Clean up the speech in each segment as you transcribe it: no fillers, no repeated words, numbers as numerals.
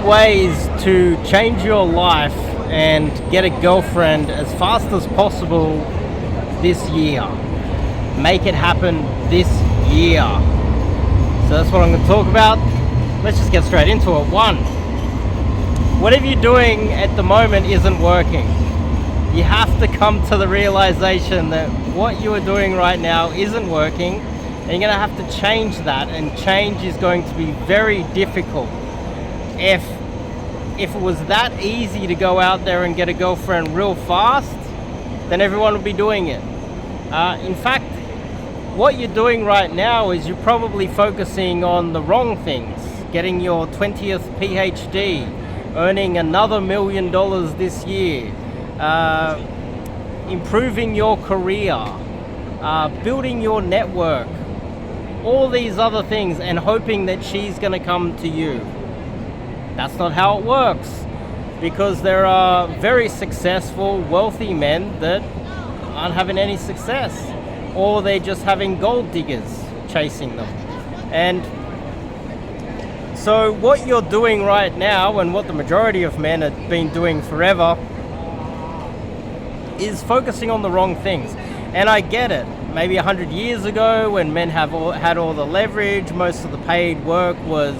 find ways to change your life and get a girlfriend as fast as possible this year. Make it happen this year. So that's what I'm going to talk about. Let's just get straight into it. 1, whatever you're doing at the moment isn't working. You have to come to the realization that what you are doing right now isn't working, and you're going to have to change that, and change is going to be very difficult. If it was that easy to go out there and get a girlfriend real fast, then everyone would be doing it. In fact, what you're doing right now is you're probably focusing on the wrong things. Getting your 20th PhD, earning another $1 million this year, improving your career, building your network, all these other things, and hoping that she's going to come to you. That's not how it works, because there are very successful, wealthy men that aren't having any success, or they're just having gold diggers chasing them. And so what you're doing right now, and what the majority of men have been doing forever, is focusing on the wrong things. And I get it. Maybe 100 years ago, when men had all the leverage, most of the paid work was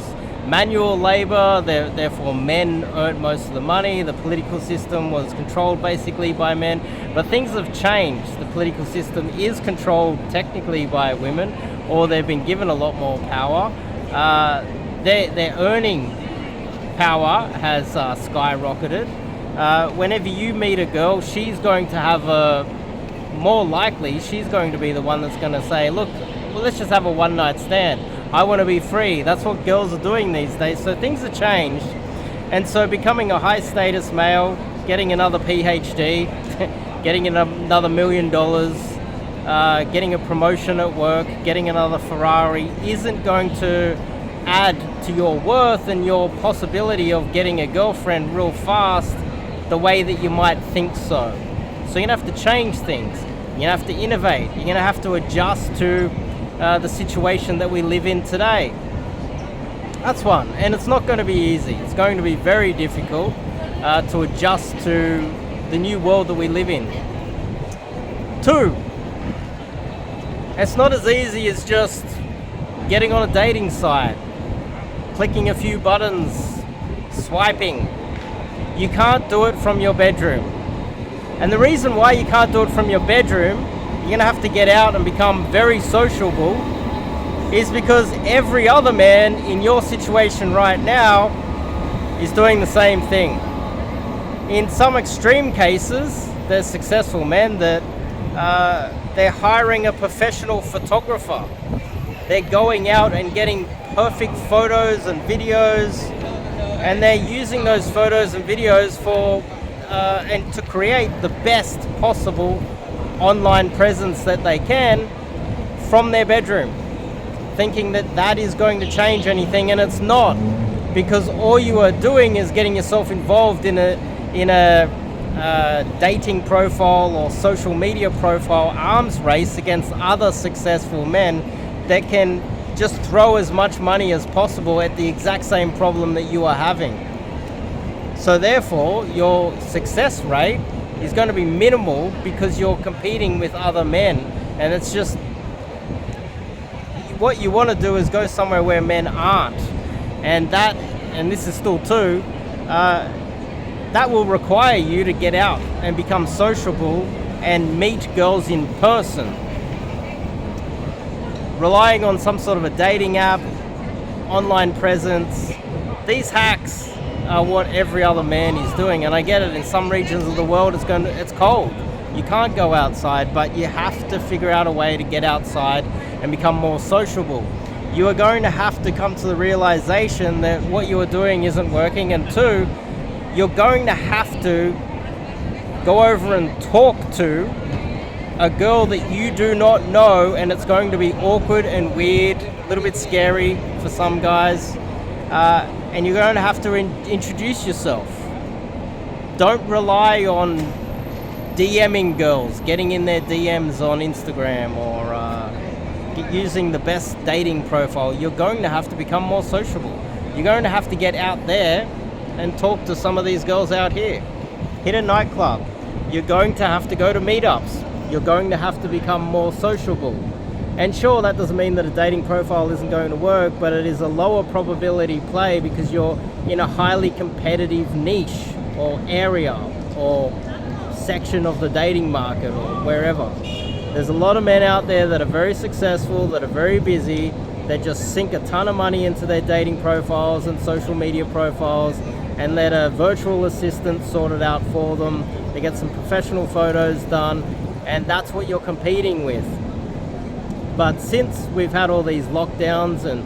manual labor, therefore men earned most of the money. The political system was controlled basically by men. But things have changed. The political system is controlled technically by women, or they've been given a lot more power. Their earning power has skyrocketed. Whenever you meet a girl, she's going to have more likely, she's going to be the one that's going to say, look, well, let's just have a one-night stand. I want to be free. That's what girls are doing these days. So things have changed. And so becoming a high-status male, getting another PhD, getting another $1 million, getting a promotion at work, getting another Ferrari isn't going to add to your worth and your possibility of getting a girlfriend real fast the way that you might think so. So you're going to have to change things. You're going to have to innovate. You're going to have to adjust to the situation that we live in today. That's one. And it's not going to be easy. It's going to be very difficult to adjust to the new world that we live in. 2, it's not as easy as just getting on a dating site, clicking a few buttons, swiping. You can't do it from your bedroom. And the reason why you can't do it from your bedroom, you're going to have to get out and become very sociable, is because every other man in your situation right now is doing the same thing. In some extreme cases, there's successful men that they're hiring a professional photographer. They're going out and getting perfect photos and videos, and they're using those photos and videos for and to create the best possible online presence that they can from their bedroom, thinking that that is going to change anything, and it's not, because all you are doing is getting yourself involved in a dating profile or social media profile arms race against other successful men that can just throw as much money as possible at the exact same problem that you are having. So therefore, your success rate is going to be minimal because you're competing with other men. And it's just, what you want to do is go somewhere where men aren't. And this is still 2, that will require you to get out and become sociable and meet girls in person. Relying on some sort of a dating app, online presence, these hacks are what every other man is doing. And I get it, in some regions of the world it's cold. You can't go outside, but you have to figure out a way to get outside and become more sociable. You are going to have to come to the realization that what you are doing isn't working, and 2, you're going to have to go over and talk to a girl that you do not know, and it's going to be awkward and weird, a little bit scary for some guys, and you're going to have to introduce yourself. Don't rely on DMing girls, getting in their DMs on Instagram, or using the best dating profile. You're going to have to become more sociable. You're going to have to get out there and talk to some of these girls out here. Hit a nightclub. You're going to have to go to meetups. You're going to have to become more sociable. And sure, that doesn't mean that a dating profile isn't going to work, but it is a lower probability play because you're in a highly competitive niche or area or section of the dating market or wherever. There's a lot of men out there that are very successful, that are very busy, that just sink a ton of money into their dating profiles and social media profiles and let a virtual assistant sort it out for them. They get some professional photos done, and that's what you're competing with. But since we've had all these lockdowns and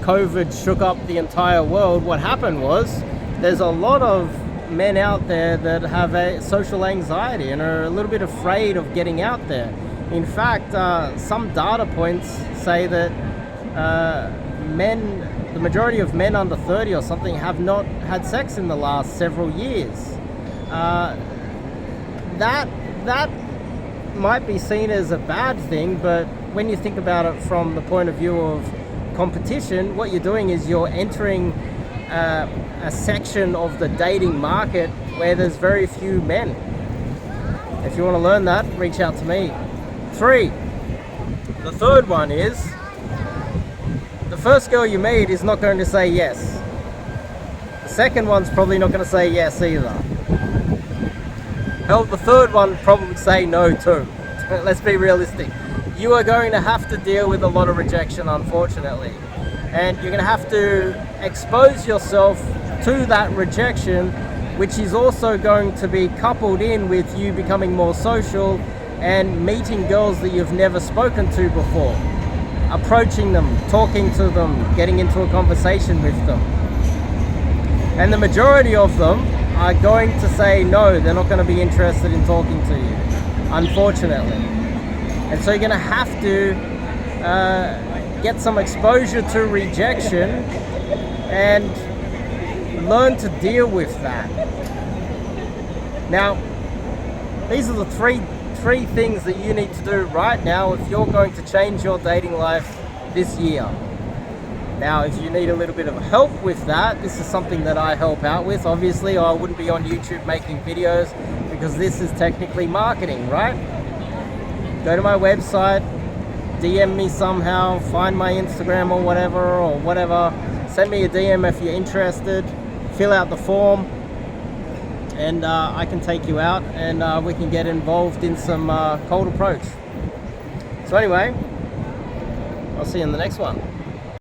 COVID shook up the entire world, what happened was there's a lot of men out there that have a social anxiety and are a little bit afraid of getting out there. In fact, some data points say that the majority of men under 30 or something have not had sex in the last several years. That might be seen as a bad thing, but when you think about it from the point of view of competition, what you're doing is you're entering a section of the dating market where there's very few men. If you want to learn that, reach out to me. 3. The third one is the first girl you meet is not going to say yes. The second one's probably not going to say yes either. Hell, the third one probably say no too. Let's be realistic. You are going to have to deal with a lot of rejection, unfortunately. And you're going to have to expose yourself to that rejection, which is also going to be coupled in with you becoming more social and meeting girls that you've never spoken to before. Approaching them, talking to them, getting into a conversation with them. And the majority of them are going to say no, they're not going to be interested in talking to you, unfortunately. And so you're going to have to get some exposure to rejection and learn to deal with that. Now, these are the three things that you need to do right now if you're going to change your dating life this year. Now, if you need a little bit of help with that, this is something that I help out with. Obviously, I wouldn't be on YouTube making videos because this is technically marketing, right? Go to my website, DM me somehow, find my Instagram or whatever. Send me a DM if you're interested. Fill out the form, and I can take you out and we can get involved in some cold approach. So anyway, I'll see you in the next one.